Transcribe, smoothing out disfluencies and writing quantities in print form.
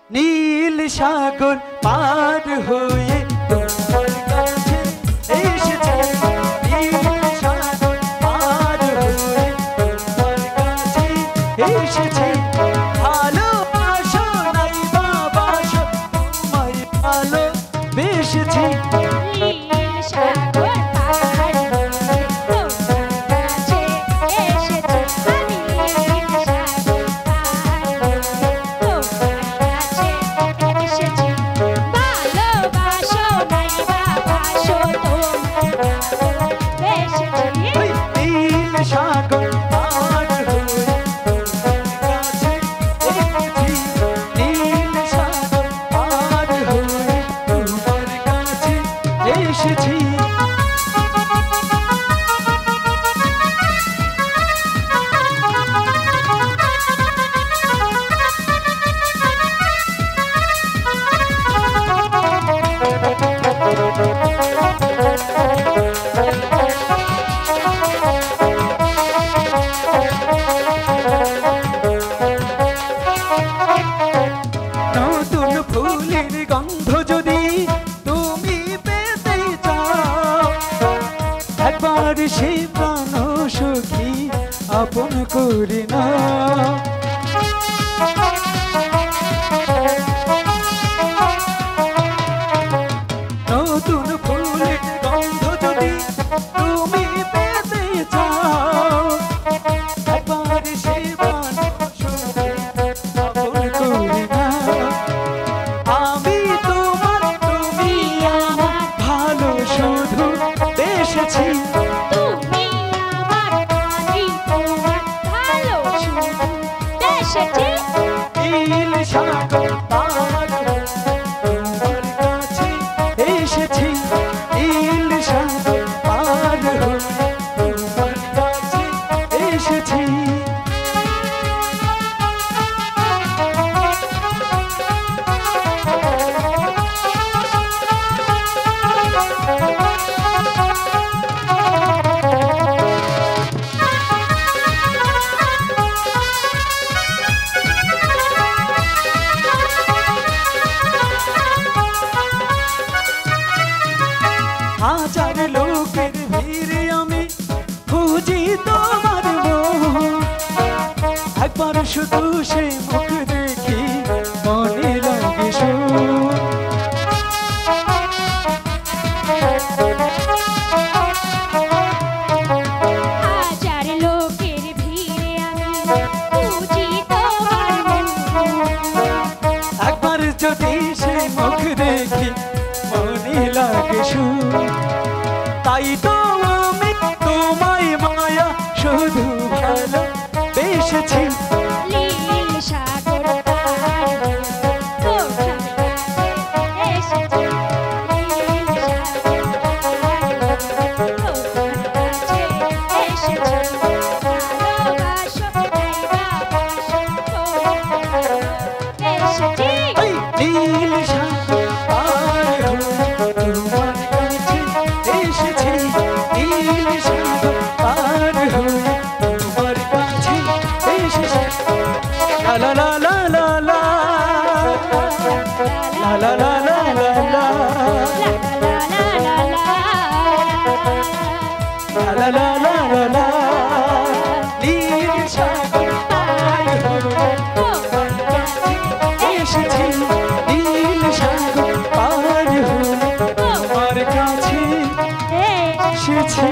নীল সাগর পার হয়ে তোমার কাছে এসেছি, নীল সাগর পার হয়ে তোমার কাছে এসেছি। ভালোবাসো নাই বা বাসো, তোমায় ভালোবেসেছি। নীল সাগর পার হয়ে তোমার কাছে এসেছি, আমি নীল সাগর পার হয়ে তোমার কাছে এসেছি। ভালোবাসো নাই বা বাসো, তোমায় ভালোবেসেছি। নীল সাগর পার হয়ে তোমার কাছে এসেছি, নীল সাগর পার হয়ে তোমার কাছে এসেছি। নতুন ফুলের গন্ধ যদি তুমি পেতে চাও, একবার সেই প্রাণ সখী আপন করে নাও। নতুন ফুলের গন্ধ যদি তুমি পেতে চাও, একবার সেই প্রাণ সখী আপন করে নাও। আমি তোমার, তুমি আমার, ভালো শুধু বেসেছি। তুমি আমার, আমি তোমার, ভালো শুধু বেসেছি। নীল সাগর পার হয়ে তোমার কাছে এসেছি, নীল সাগর পার হয়ে তোমার কাছে এসেছি। হাজার লোকের ভিড়ে আমি খুঁজি তোমার মুখ, একবার শুধু সে মুখ দেখি মনে লাগে সুখ। হাজার লোকের ভিড়ে আমি খুঁজি তোমার মুখ, একবার যদি সে মুখ দেখি মনে লাগে সুখ। তাই তো আমি তোমায় মায়া শুধু ভালোবেসেছি। নীল সাগর পার হয়ে তোমার কাছে এসেছি, নীল সাগর পার হয়ে তোমার কাছে এসেছি। ভালোবাসো নাই বা বাসো, তোমায় ভালোবেসেছি। নীল সাগর পার হয়ে তোমার কাছে এসেছি, নীল সাগর পার হয়ে তোমার কাছে এসেছি। লা লা লা লা লা লা লা লা লা লা লা লা লা লা। নীল সাগর পার হয়ে তোমার কাছে এসেছি, নীল সাগর পার হয়ে তোমার কাছে এসেছি।